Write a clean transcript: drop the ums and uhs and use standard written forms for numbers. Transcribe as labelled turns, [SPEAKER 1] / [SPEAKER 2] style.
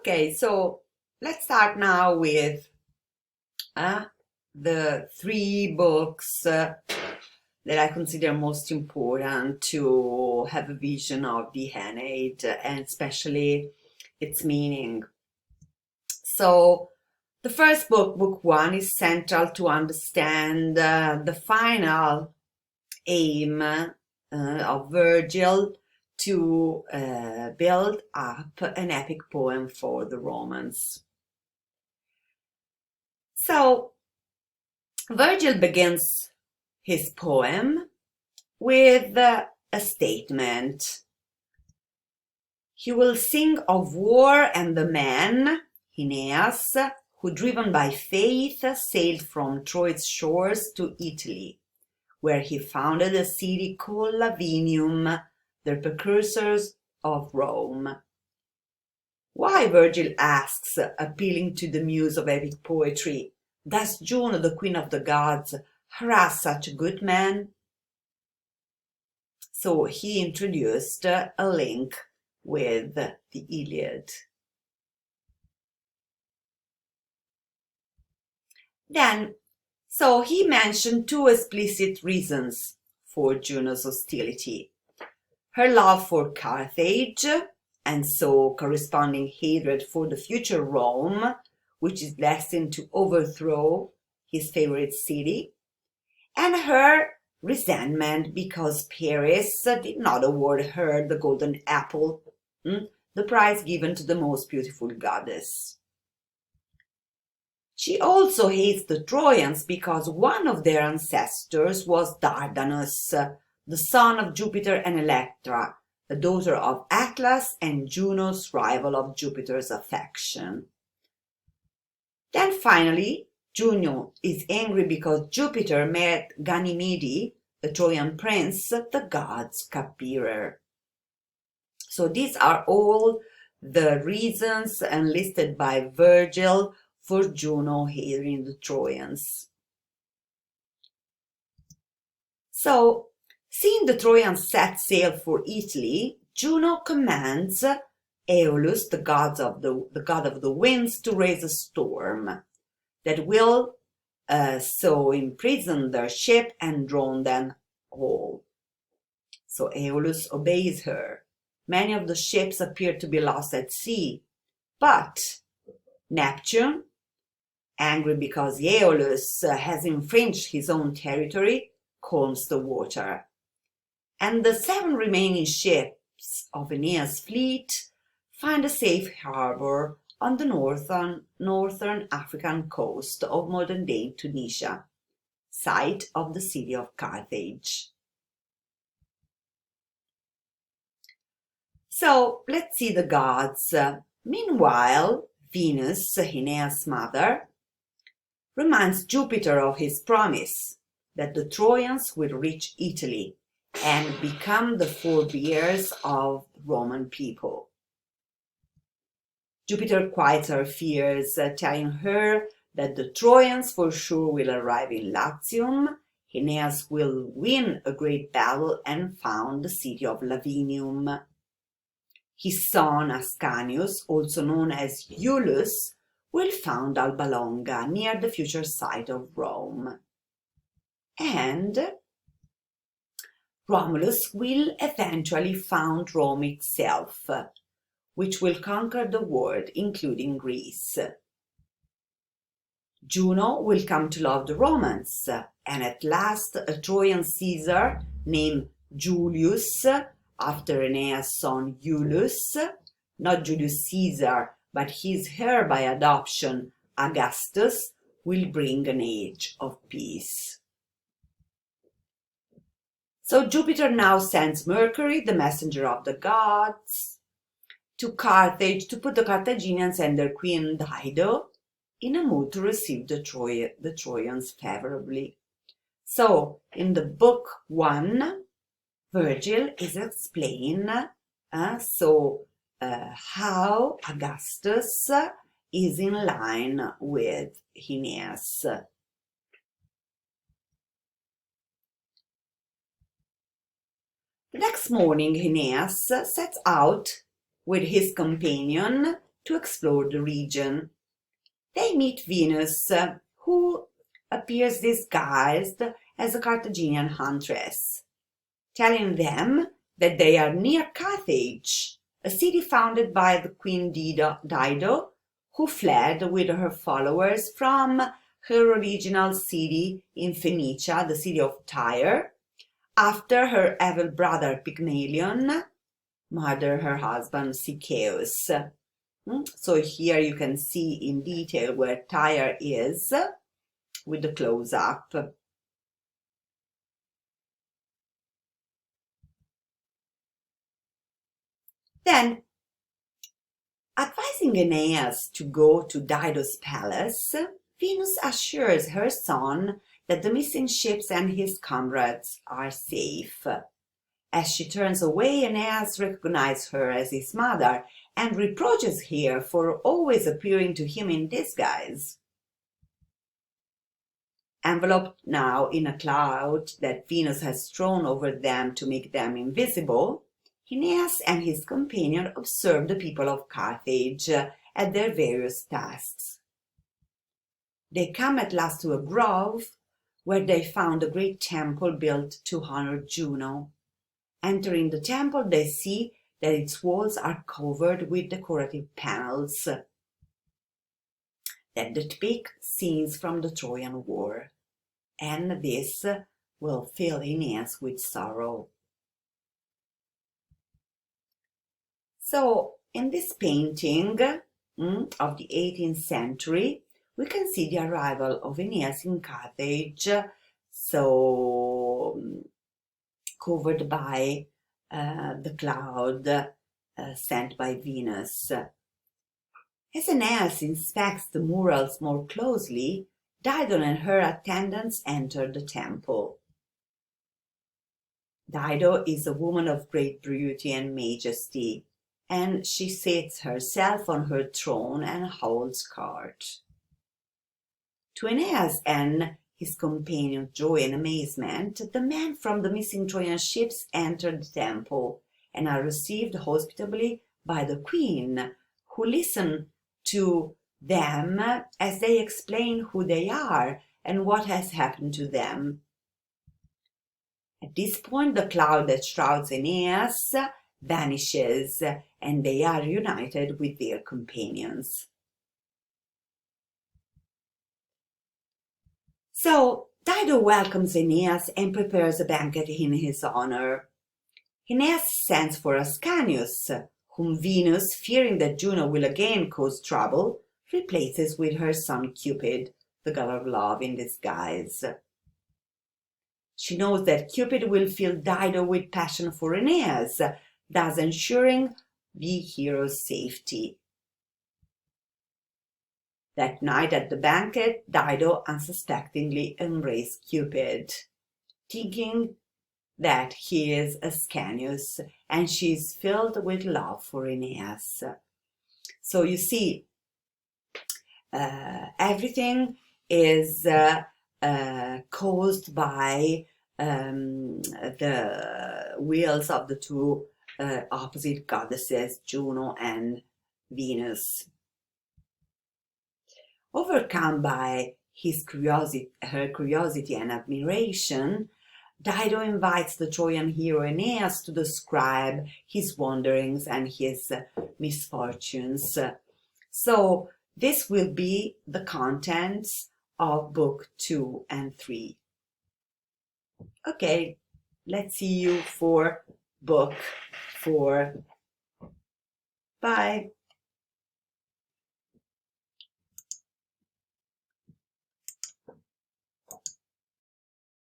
[SPEAKER 1] Okay, so let's start now with the three books that I consider most important to have a vision of the Aeneid and especially its meaning. So, the first book, book one, is central to understand the final aim of Virgil to build up an epic poem for the Romans. So, Virgil begins his poem with a statement. He will sing of war and the man, Aeneas, who, driven by faith, sailed from Troy's shores to Italy, where he founded a city called Lavinium, the precursors of Rome. Why, Virgil asks, appealing to the muse of epic poetry, does Juno, the queen of the gods, harass such a good man? So he introduced a link with the Iliad. Then, so he mentioned two explicit reasons for Juno's hostility. Her love for Carthage, and so corresponding hatred for the future Rome, which is destined to overthrow his favorite city, and her resentment because Paris did not award her the golden apple, the prize given to the most beautiful goddess. She also hates the Trojans because one of their ancestors was Dardanus, the son of Jupiter and Electra, the daughter of Atlas and Juno's rival of Jupiter's affection. Then finally, Juno is angry because Jupiter met Ganymede, the Trojan prince, the god's cupbearer. So these are all the reasons enlisted by Virgil for Juno hating the Trojans. So, seeing the Trojans set sail for Italy, Juno commands Aeolus, the god of the winds, to raise a storm that will so imprison their ship and drown them all. So Aeolus obeys her. Many of the ships appear to be lost at sea, but Neptune, angry because Aeolus has infringed his own territory, calms the water. And the 7 remaining ships of Aeneas' fleet find a safe harbor on the northern African coast of modern-day Tunisia, site of the city of Carthage. So let's see the gods. Meanwhile, Venus, Aeneas' mother, reminds Jupiter of his promise that the Trojans will reach Italy and become the forebears of the Roman people. Jupiter quiets her fears, telling her that the Trojans for sure will arrive in Latium. Aeneas will win a great battle and found the city of Lavinium. His son Ascanius, also known as Iulus, will found Alba Longa near the future site of Rome. And Romulus will eventually found Rome itself, which will conquer the world, including Greece. Juno will come to love the Romans, and at last a Trojan Caesar named Julius, after Aeneas' son Iulus, not Julius Caesar, but his heir by adoption, Augustus, will bring an age of peace. So Jupiter now sends Mercury, the messenger of the gods, to Carthage to put the Carthaginians and their queen Dido in a mood to receive the Trojans favorably. So, in the book 1, Virgil is explaining how Augustus is in line with Aeneas. The next morning, Aeneas sets out with his companion to explore the region. They meet Venus, who appears disguised as a Carthaginian huntress, telling them that they are near Carthage, a city founded by the Queen Dido, who fled with her followers from her original city in Phoenicia, the city of Tyre, after her evil brother Pygmalion murdered her husband Sichaeus. So here you can see in detail where Tyre is with the close-up. Then, advising Aeneas to go to Dido's palace, Venus assures her son that the missing ships and his comrades are safe. As she turns away, Aeneas recognizes her as his mother and reproaches her for always appearing to him in disguise. Enveloped now in a cloud that Venus has thrown over them to make them invisible, Aeneas and his companion observe the people of Carthage at their various tasks. They come at last to a grove where they found a great temple built to honor Juno. Entering the temple, they see that its walls are covered with decorative panels that depict scenes from the Trojan War, and this will fill Aeneas with sorrow. So, in this painting of the 18th century, we can see the arrival of Aeneas in Carthage, so covered by the cloud sent by Venus. As Aeneas inspects the murals more closely, Dido and her attendants enter the temple. Dido is a woman of great beauty and majesty, and she seats herself on her throne and holds court. To Aeneas and his companion joy and amazement, the men from the missing Trojan ships enter the temple and are received hospitably by the queen, who listens to them as they explain who they are and what has happened to them. At this point, the cloud that shrouds Aeneas vanishes, and they are united with their companions. So Dido welcomes Aeneas and prepares a banquet in his honor. Aeneas sends for Ascanius, whom Venus, fearing that Juno will again cause trouble, replaces with her son Cupid, the god of love in disguise. She knows that Cupid will fill Dido with passion for Aeneas, thus ensuring the hero's safety. That night at the banquet, Dido unsuspectingly embraces Cupid, thinking that he is Ascanius, and she is filled with love for Aeneas. So you see, everything is caused by the wills of the two opposite goddesses, Juno and Venus. Overcome by her curiosity and admiration, Dido invites the Trojan hero Aeneas to describe his wanderings and his misfortunes. So this will be the contents of book 2 and 3. Okay, let's see you for book 4. Bye.